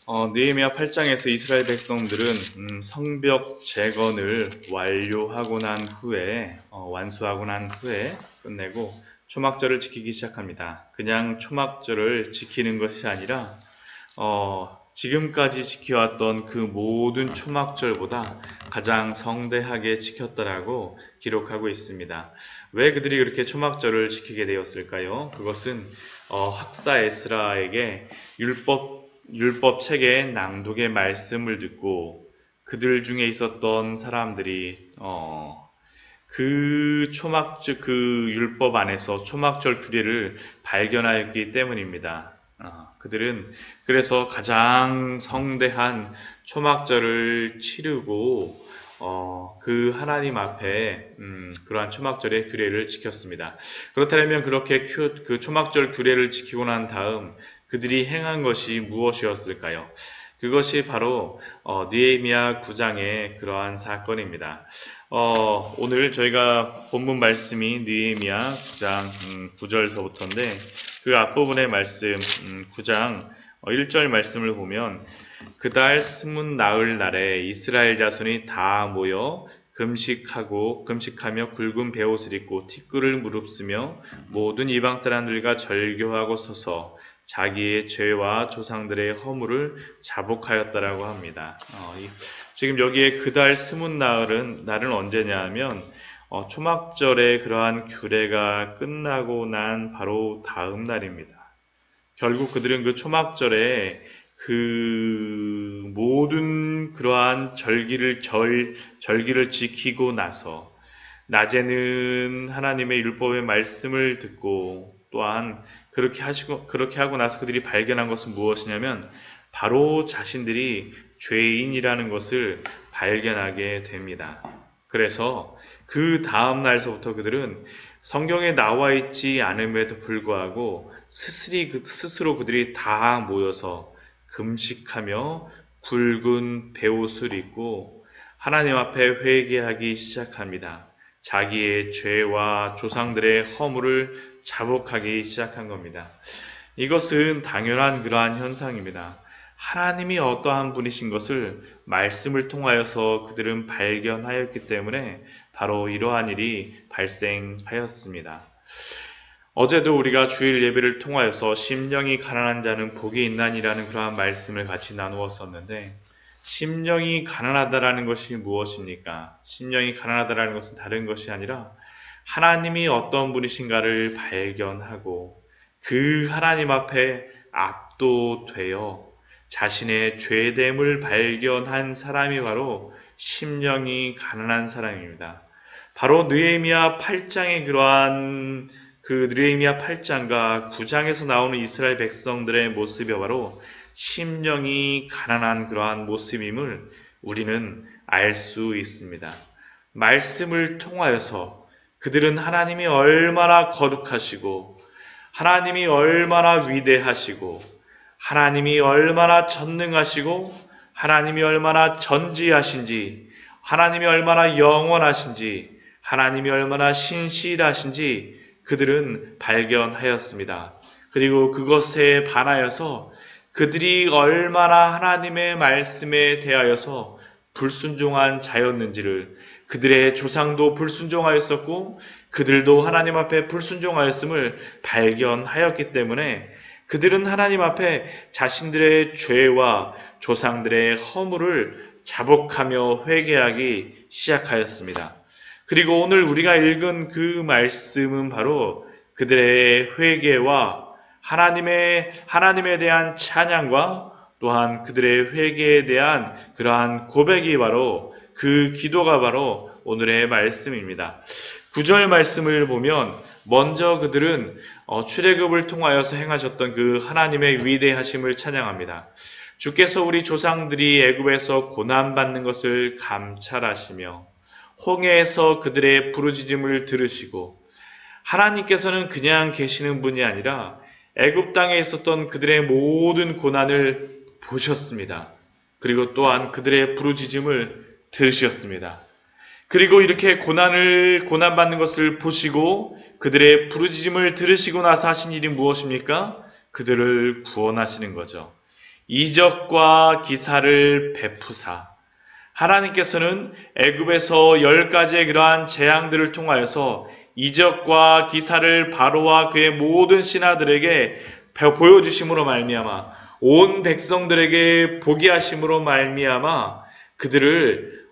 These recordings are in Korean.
느헤미야 8장에서 이스라엘 백성들은 성벽 재건을 완료하고 난 후에 완수하고 난 후에 끝내고 초막절을 지키기 시작합니다. 그냥 초막절을 지키는 것이 아니라 지금까지 지켜왔던 그 모든 초막절보다 가장 성대하게 지켰다라고 기록하고 있습니다. 왜 그들이 그렇게 초막절을 지키게 되었을까요? 그것은 학사 에스라에게 율법 책의 낭독의 말씀을 듣고 그들 중에 있었던 사람들이 그 율법 안에서 초막절 규례를 발견하였기 때문입니다. 그들은 그래서 가장 성대한 초막절을 치르고 그 하나님 앞에 그러한 초막절의 규례를 지켰습니다. 그렇다면 그렇게 그 초막절 규례를 지키고 난 다음 그들이 행한 것이 무엇이었을까요? 그것이 바로 느헤미야 9장의 그러한 사건입니다. 오늘 저희가 본문 말씀이 느헤미야 9장 9절서부터인데 그 앞부분의 말씀 9장 1절 말씀을 보면 그달 스문 나흘 날에 이스라엘 자손이 다 모여 금식하며 굵은 베옷을 입고 티끌을 무릅쓰며 모든 이방 사람들과 절교하고 서서 자기의 죄와 조상들의 허물을 자복하였다라고 합니다. 지금 여기에 그달 스문 날은 언제냐 하면 초막절의 그러한 규례가 끝나고 난 바로 다음 날입니다. 결국 그들은 그 초막절에 그 모든 그러한 절기를 지키고 나서 낮에는 하나님의 율법의 말씀을 듣고 또한 그렇게 하고 나서 그들이 발견한 것은 무엇이냐면 바로 자신들이 죄인이라는 것을 발견하게 됩니다. 그래서 그 다음 날서부터 그들은 성경에 나와 있지 않음에도 불구하고 스스로 그들이 다 모여서 금식하며 굵은 베옷을 입고 하나님 앞에 회개하기 시작합니다. 자기의 죄와 조상들의 허물을 자복하기 시작한 겁니다. 이것은 당연한 그러한 현상입니다. 하나님이 어떠한 분이신 것을 말씀을 통하여서 그들은 발견하였기 때문에 바로 이러한 일이 발생하였습니다. 어제도 우리가 주일 예배를 통하여서 심령이 가난한 자는 복이 있나니라는 그러한 말씀을 같이 나누었었는데 심령이 가난하다라는 것이 무엇입니까? 심령이 가난하다라는 것은 다른 것이 아니라 하나님이 어떤 분이신가를 발견하고 그 하나님 앞에 압도되어 자신의 죄됨을 발견한 사람이 바로 심령이 가난한 사람입니다. 바로 느헤미야 8장의 그러한 그 느헤미야 8장과 9장에서 나오는 이스라엘 백성들의 모습이 바로 심령이 가난한 그러한 모습임을 우리는 알 수 있습니다. 말씀을 통하여서 그들은 하나님이 얼마나 거룩하시고 하나님이 얼마나 위대하시고 하나님이 얼마나 전능하시고 하나님이 얼마나 전지하신지 하나님이 얼마나 영원하신지 하나님이 얼마나 신실하신지 그들은 발견하였습니다. 그리고 그것에 반하여서 그들이 얼마나 하나님의 말씀에 대하여서 불순종한 자였는지를 그들의 조상도 불순종하였었고 그들도 하나님 앞에 불순종하였음을 발견하였기 때문에 그들은 하나님 앞에 자신들의 죄와 조상들의 허물을 자복하며 회개하기 시작하였습니다. 그리고 오늘 우리가 읽은 그 말씀은 바로 그들의 회개와 하나님에 대한 찬양과 또한 그들의 회개에 대한 그러한 고백이 바로 그 기도가 바로 오늘의 말씀입니다. 9절 말씀을 보면 먼저 그들은 출애굽을 통하여서 행하셨던 그 하나님의 위대하심을 찬양합니다. 주께서 우리 조상들이 애굽에서 고난받는 것을 감찰하시며 홍해에서 그들의 부르짖음을 들으시고 하나님께서는 그냥 계시는 분이 아니라 애굽 땅에 있었던 그들의 모든 고난을 보셨습니다. 그리고 또한 그들의 부르짖음을 들으셨습니다. 그리고 이렇게 고난받는 것을 보시고 그들의 부르짖음을 들으시고 나서 하신 일이 무엇입니까? 그들을 구원하시는 거죠. 이적과 기사를 베푸사. 하나님께서는 애굽에서 10가지의 그러한 재앙들을 통하여서 이적과 기사를 바로와 그의 모든 신하들에게 보여주심으로 말미암아 온 백성들에게 보게 하심으로 말미암아 그들을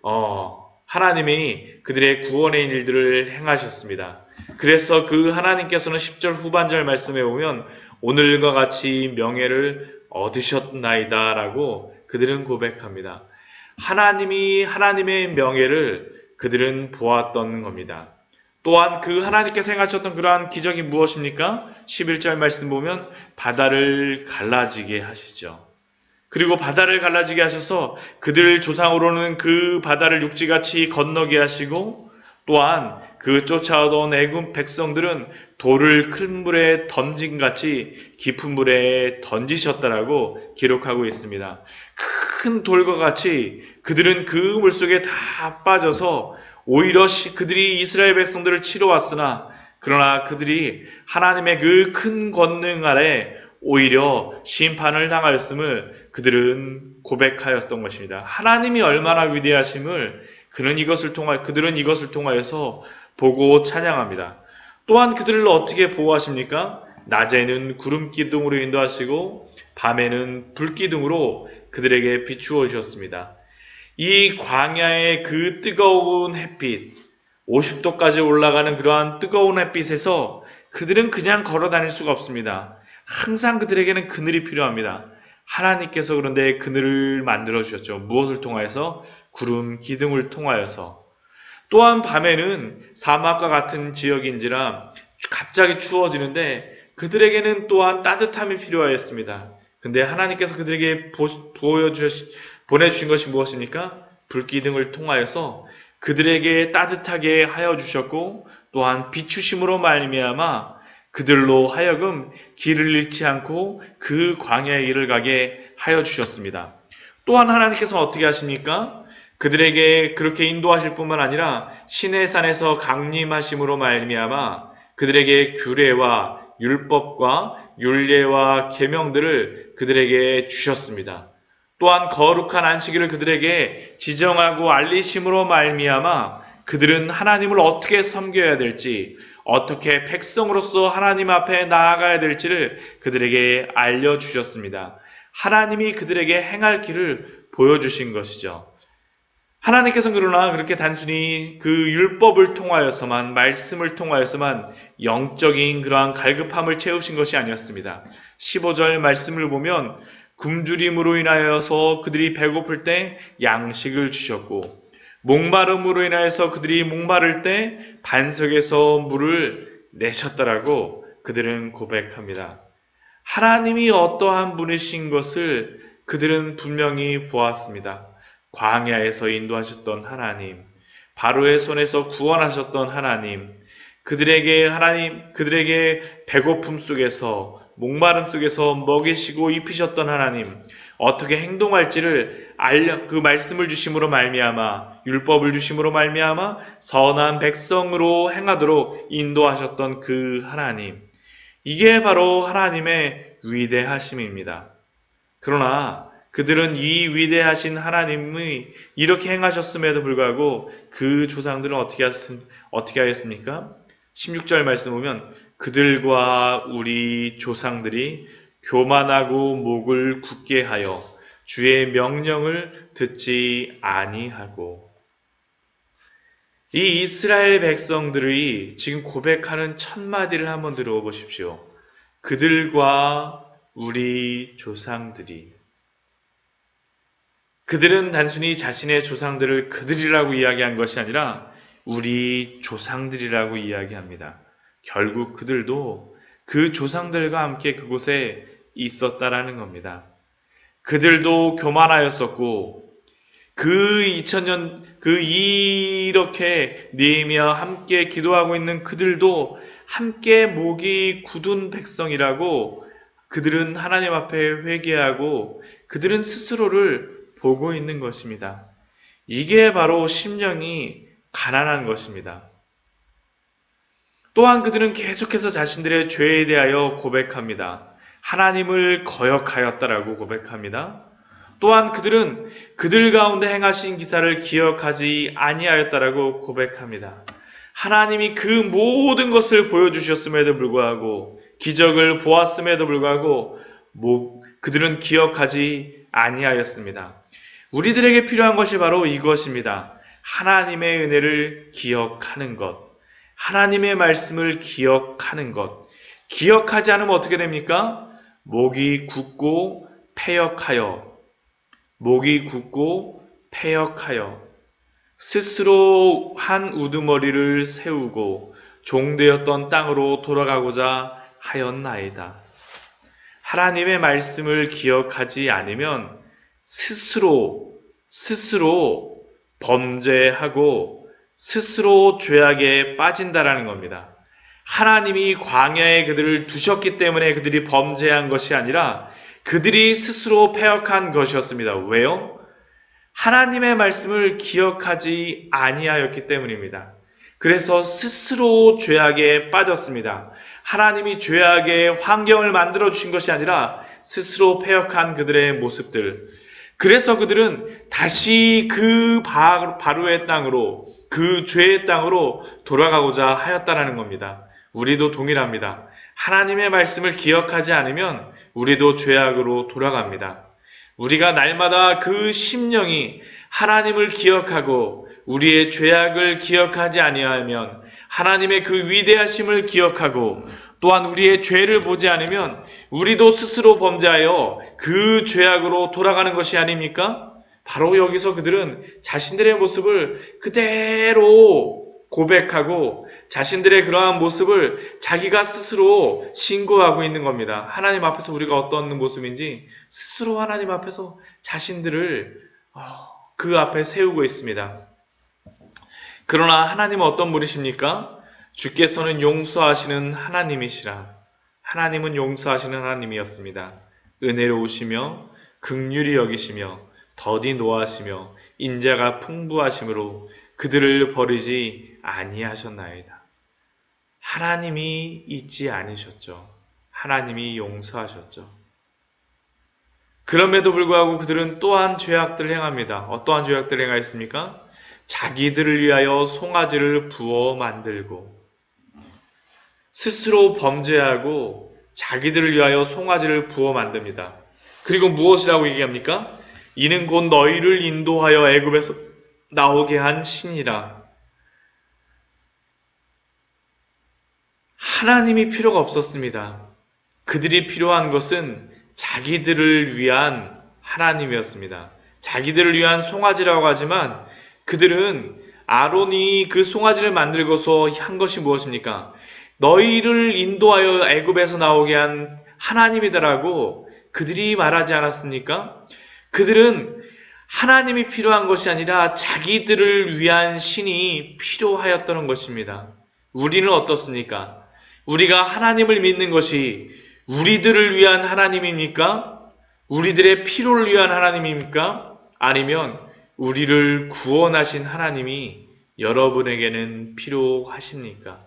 하나님이 그들의 구원의 일들을 행하셨습니다. 그래서 그 하나님께서는 10절 후반절 말씀에 보면 오늘과 같이 명예를 얻으셨나이다 라고 그들은 고백합니다. 하나님이 하나님의 명예를 그들은 보았던 겁니다. 또한 그 하나님께서 행하셨던 그러한 기적이 무엇입니까? 11절 말씀 보면 바다를 갈라지게 하시죠. 그리고 바다를 갈라지게 하셔서 그들 조상으로는 그 바다를 육지같이 건너게 하시고 또한 그 쫓아오던 애굽 백성들은 돌을 큰 물에 던진같이 깊은 물에 던지셨다라고 기록하고 있습니다. 큰 돌과 같이 그들은 그 물속에 다 빠져서 오히려 그들이 이스라엘 백성들을 치러 왔으나 그러나 그들이 하나님의 그 큰 권능 아래 오히려 심판을 당하였음을 그들은 고백하였던 것입니다. 하나님이 얼마나 위대하심을 그들은 이것을 통하여서 보고 찬양합니다. 또한 그들을 어떻게 보호하십니까? 낮에는 구름 기둥으로 인도하시고 밤에는 불 기둥으로 그들에게 비추어 주셨습니다. 이 광야의 그 뜨거운 햇빛, 50도까지 올라가는 그러한 뜨거운 햇빛에서 그들은 그냥 걸어 다닐 수가 없습니다. 항상 그들에게는 그늘이 필요합니다. 하나님께서 그런데 그늘을 만들어 주셨죠. 무엇을 통하여서? 구름 기둥을 통하여서. 또한 밤에는 사막과 같은 지역인지라 갑자기 추워지는데 그들에게는 또한 따뜻함이 필요하였습니다. 근데 하나님께서 그들에게 보내주신 것이 무엇입니까? 불기둥을 통하여서 그들에게 따뜻하게 하여 주셨고 또한 비추심으로 말미암아 그들로 하여금 길을 잃지 않고 그 광야의 길을 가게 하여 주셨습니다. 또한 하나님께서 어떻게 하십니까? 그들에게 그렇게 인도하실 뿐만 아니라 시내산에서 강림하심으로 말미암아 그들에게 규례와 율법과 율례와 계명들을 그들에게 주셨습니다. 또한 거룩한 안식일을 그들에게 지정하고 알리심으로 말미암아 그들은 하나님을 어떻게 섬겨야 될지 어떻게 백성으로서 하나님 앞에 나아가야 될지를 그들에게 알려주셨습니다. 하나님이 그들에게 행할 길을 보여주신 것이죠. 하나님께서는 그러나 그렇게 단순히 그 율법을 통하여서만 말씀을 통하여서만 영적인 그러한 갈급함을 채우신 것이 아니었습니다. 15절 말씀을 보면 굶주림으로 인하여서 그들이 배고플 때 양식을 주셨고 목마름으로 인하여서 그들이 목마를 때 반석에서 물을 내셨다라고 그들은 고백합니다. 하나님이 어떠한 분이신 것을 그들은 분명히 보았습니다. 광야에서 인도하셨던 하나님, 바로의 손에서 구원하셨던 하나님, 그들에게 배고픔 속에서 목마름 속에서 먹이시고 입히셨던 하나님, 어떻게 행동할지를 그 말씀을 주심으로 말미암아 율법을 주심으로 말미암아 선한 백성으로 행하도록 인도하셨던 그 하나님, 이게 바로 하나님의 위대하심입니다. 그러나 그들은 이 위대하신 하나님이 이렇게 행하셨음에도 불구하고 그 조상들은 어떻게 하였습니까? 16절 말씀 보면 그들과 우리 조상들이 교만하고 목을 굳게 하여 주의 명령을 듣지 아니하고. 이 이스라엘 백성들이 지금 고백하는 첫 마디를 한번 들어보십시오. 그들과 우리 조상들이. 그들은 단순히 자신의 조상들을 그들이라고 이야기한 것이 아니라 우리 조상들이라고 이야기합니다. 결국 그들도 그 조상들과 함께 그곳에 있었다라는 겁니다. 그들도 교만하였었고 이렇게 느헤미야와 함께 기도하고 있는 그들도 함께 목이 굳은 백성이라고 그들은 하나님 앞에 회개하고 그들은 스스로를 보고 있는 것입니다. 이게 바로 심령이 가난한 것입니다. 또한 그들은 계속해서 자신들의 죄에 대하여 고백합니다. 하나님을 거역하였다라고 고백합니다. 또한 그들은 그들 가운데 행하신 기사를 기억하지 아니하였다라고 고백합니다. 하나님이 그 모든 것을 보여주셨음에도 불구하고 기적을 보았음에도 불구하고 그들은 기억하지 아니하였습니다. 우리들에게 필요한 것이 바로 이것입니다. 하나님의 은혜를 기억하는 것, 하나님의 말씀을 기억하는 것. 기억하지 않으면 어떻게 됩니까? 목이 굳고 패역하여, 목이 굳고 패역하여 스스로 한 우두머리를 세우고 종되었던 땅으로 돌아가고자 하였나이다. 하나님의 말씀을 기억하지 않으면 스스로 범죄하고 스스로 죄악에 빠진다라는 겁니다. 하나님이 광야에 그들을 두셨기 때문에 그들이 범죄한 것이 아니라 그들이 스스로 패역한 것이었습니다. 왜요? 하나님의 말씀을 기억하지 아니하였기 때문입니다. 그래서 스스로 죄악에 빠졌습니다. 하나님이 죄악의 환경을 만들어 주신 것이 아니라 스스로 패역한 그들의 모습들. 그래서 그들은 다시 그 바로의 땅으로, 그 죄의 땅으로 돌아가고자 하였다라는 겁니다. 우리도 동일합니다. 하나님의 말씀을 기억하지 않으면 우리도 죄악으로 돌아갑니다. 우리가 날마다 그 심령이 하나님을 기억하고 우리의 죄악을 기억하지 아니하면 하나님의 그 위대하심을 기억하고 또한 우리의 죄를 보지 않으면 우리도 스스로 범죄하여 그 죄악으로 돌아가는 것이 아닙니까? 바로 여기서 그들은 자신들의 모습을 그대로 고백하고 자신들의 그러한 모습을 자기가 스스로 신고하고 있는 겁니다. 하나님 앞에서 우리가 어떤 모습인지 스스로 하나님 앞에서 자신들을 그 앞에 세우고 있습니다. 그러나 하나님은 어떤 분이십니까? 주께서는 용서하시는 하나님이시라. 하나님은 용서하시는 하나님이었습니다. 은혜로우시며 긍휼히 여기시며 더디 노하시며 인자가 풍부하심으로 그들을 버리지 아니하셨나이다. 하나님이 잊지 않으셨죠. 하나님이 용서하셨죠. 그럼에도 불구하고 그들은 또한 죄악들을 행합니다. 어떠한 죄악들을 행하였습니까? 자기들을 위하여 송아지를 부어 만들고 스스로 범죄하고 자기들을 위하여 송아지를 부어 만듭니다. 그리고 무엇이라고 얘기합니까? 이는 곧 너희를 인도하여 애굽에서 나오게 한 신이라. 하나님이 필요가 없었습니다. 그들이 필요한 것은 자기들을 위한 하나님이었습니다. 자기들을 위한 송아지라고 하지만 그들은 아론이 그 송아지를 만들고서 한 것이 무엇입니까? 너희를 인도하여 애굽에서 나오게 한 하나님이다라고 그들이 말하지 않았습니까? 그들은 하나님이 필요한 것이 아니라 자기들을 위한 신이 필요하였던 것입니다. 우리는 어떻습니까? 우리가 하나님을 믿는 것이 우리들을 위한 하나님입니까? 우리들의 필요를 위한 하나님입니까? 아니면 우리를 구원하신 하나님이 여러분에게는 필요하십니까?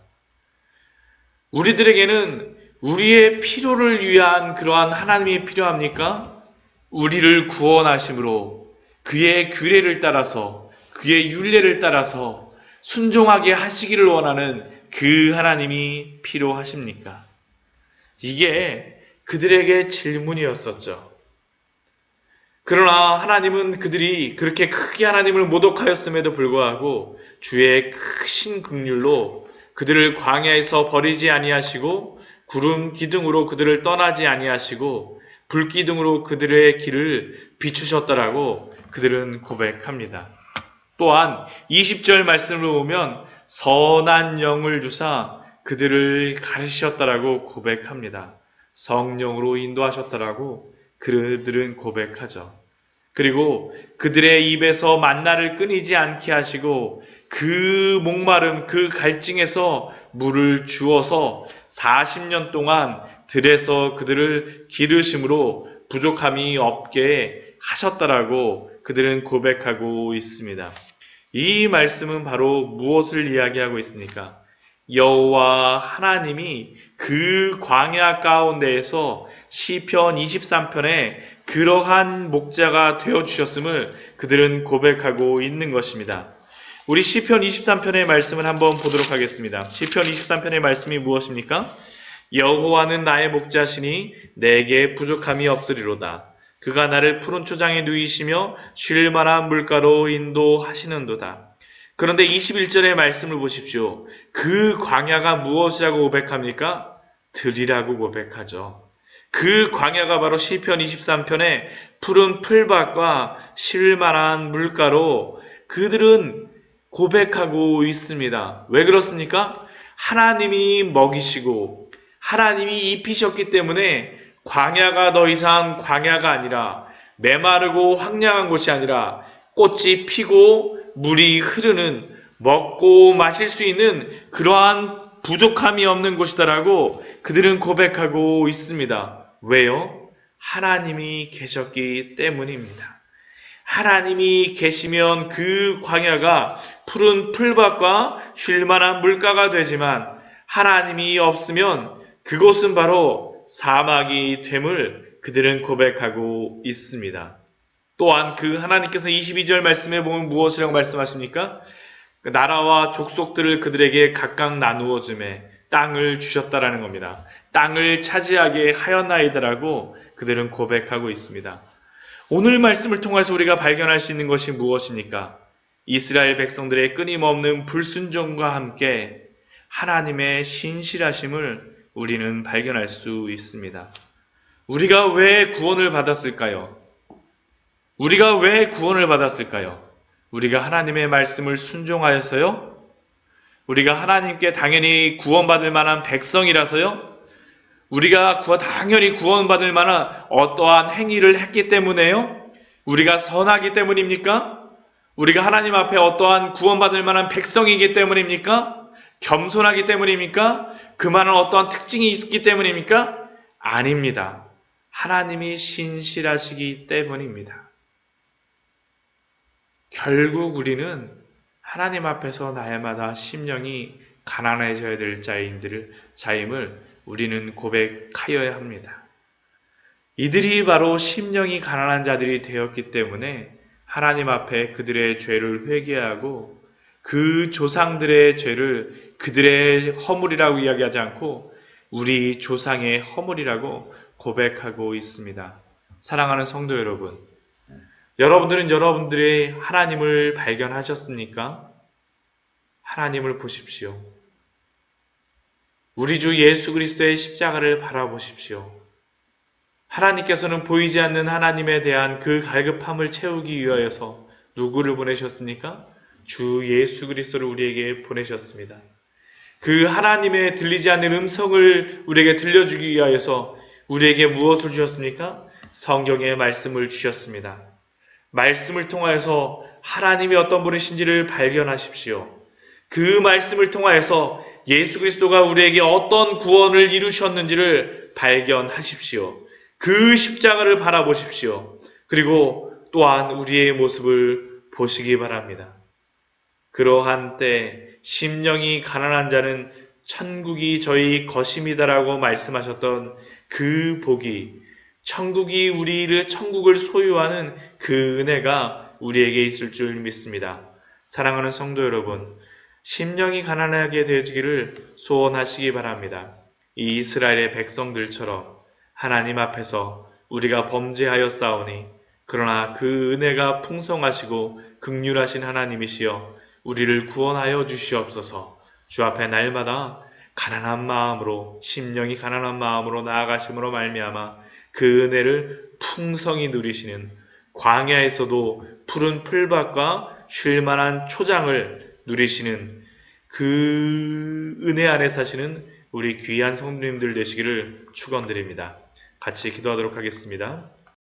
우리들에게는 우리의 필요를 위한 그러한 하나님이 필요합니까? 우리를 구원하심으로 그의 규례를 따라서 그의 율례를 따라서 순종하게 하시기를 원하는 그 하나님이 필요하십니까? 이게 그들에게 질문이었었죠. 그러나 하나님은 그들이 그렇게 크게 하나님을 모독하였음에도 불구하고 주의 크신 긍휼로 그들을 광야에서 버리지 아니하시고 구름 기둥으로 그들을 떠나지 아니하시고 불 기둥으로 그들의 길을 비추셨다라고 그들은 고백합니다. 또한 20절 말씀을 보면 선한 영을 주사 그들을 가르치셨다라고 고백합니다. 성령으로 인도하셨다라고 그들은 고백하죠. 그리고 그들의 입에서 만나를 끊이지 않게 하시고 그 목마름, 그 갈증에서 물을 주어서 40년 동안 들에서 그들을 기르심으로 부족함이 없게 하셨다라고 그들은 고백하고 있습니다. 이 말씀은 바로 무엇을 이야기하고 있습니까? 여호와 하나님이 그 광야 가운데에서 시편 23편에 그러한 목자가 되어 주셨음을 그들은 고백하고 있는 것입니다. 우리 시편 23편의 말씀을 한번 보도록 하겠습니다. 시편 23편의 말씀이 무엇입니까? 여호와는 나의 목자시니 내게 부족함이 없으리로다. 그가 나를 푸른 초장에 누이시며 쉴 만한 물가로 인도하시는도다. 그런데 21절의 말씀을 보십시오. 그 광야가 무엇이라고 고백합니까? 들이라고 고백하죠. 그 광야가 바로 시편 23편의 푸른 풀밭과 쉴 만한 물가로 그들은 고백하고 있습니다. 왜 그렇습니까? 하나님이 먹이시고 하나님이 입히셨기 때문에 광야가 더 이상 광야가 아니라 메마르고 황량한 곳이 아니라 꽃이 피고 물이 흐르는 먹고 마실 수 있는 그러한 부족함이 없는 곳이다라고 그들은 고백하고 있습니다. 왜요? 하나님이 계셨기 때문입니다. 하나님이 계시면 그 광야가 푸른 풀밭과 쉴만한 물가가 되지만 하나님이 없으면 그곳은 바로 사막이 됨을 그들은 고백하고 있습니다. 또한 그 하나님께서 22절 말씀에 보면 무엇이라고 말씀하십니까? 나라와 족속들을 그들에게 각각 나누어 주매 땅을 주셨다라는 겁니다. 땅을 차지하게 하였나이다라고 그들은 고백하고 있습니다. 오늘 말씀을 통해서 우리가 발견할 수 있는 것이 무엇입니까? 이스라엘 백성들의 끊임없는 불순종과 함께 하나님의 신실하심을 우리는 발견할 수 있습니다. 우리가 왜 구원을 받았을까요? 우리가 왜 구원을 받았을까요? 우리가 하나님의 말씀을 순종하였어요? 우리가 하나님께 당연히 구원받을 만한 백성이라서요? 우리가 당연히 구원받을 만한 어떠한 행위를 했기 때문에요? 우리가 선하기 때문입니까? 우리가 하나님 앞에 어떠한 구원받을 만한 백성이기 때문입니까? 겸손하기 때문입니까? 그만한 어떠한 특징이 있기 때문입니까? 아닙니다. 하나님이 신실하시기 때문입니다. 결국 우리는 하나님 앞에서 날마다 심령이 가난해져야 될 자임을 우리는 고백하여야 합니다. 이들이 바로 심령이 가난한 자들이 되었기 때문에 하나님 앞에 그들의 죄를 회개하고 그 조상들의 죄를 그들의 허물이라고 이야기하지 않고 우리 조상의 허물이라고 고백하고 있습니다. 사랑하는 성도 여러분, 여러분들은 여러분들의 하나님을 발견하셨습니까? 하나님을 보십시오. 우리 주 예수 그리스도의 십자가를 바라보십시오. 하나님께서는 보이지 않는 하나님에 대한 그 갈급함을 채우기 위하여서 누구를 보내셨습니까? 주 예수 그리스도를 우리에게 보내셨습니다. 그 하나님의 들리지 않는 음성을 우리에게 들려주기 위하여서 우리에게 무엇을 주셨습니까? 성경의 말씀을 주셨습니다. 말씀을 통하여서 하나님이 어떤 분이신지를 발견하십시오. 그 말씀을 통하여서 예수 그리스도가 우리에게 어떤 구원을 이루셨는지를 발견하십시오. 그 십자가를 바라보십시오. 그리고 또한 우리의 모습을 보시기 바랍니다. 그러한 때 심령이 가난한 자는 천국이 저희 것임이다라고 말씀하셨던 그 복이, 천국을 소유하는 그 은혜가 우리에게 있을 줄 믿습니다. 사랑하는 성도 여러분, 심령이 가난하게 되어지기를 소원하시기 바랍니다. 이 이스라엘의 백성들처럼 하나님 앞에서 우리가 범죄하였사오니 그러나 그 은혜가 풍성하시고 긍휼하신 하나님이시여 우리를 구원하여 주시옵소서. 주 앞에 날마다 가난한 마음으로, 심령이 가난한 마음으로 나아가심으로 말미암아 그 은혜를 풍성히 누리시는, 광야에서도 푸른 풀밭과 쉴만한 초장을 누리시는 그 은혜 안에 사시는 우리 귀한 성도님들 되시기를 축원드립니다. 같이 기도하도록 하겠습니다.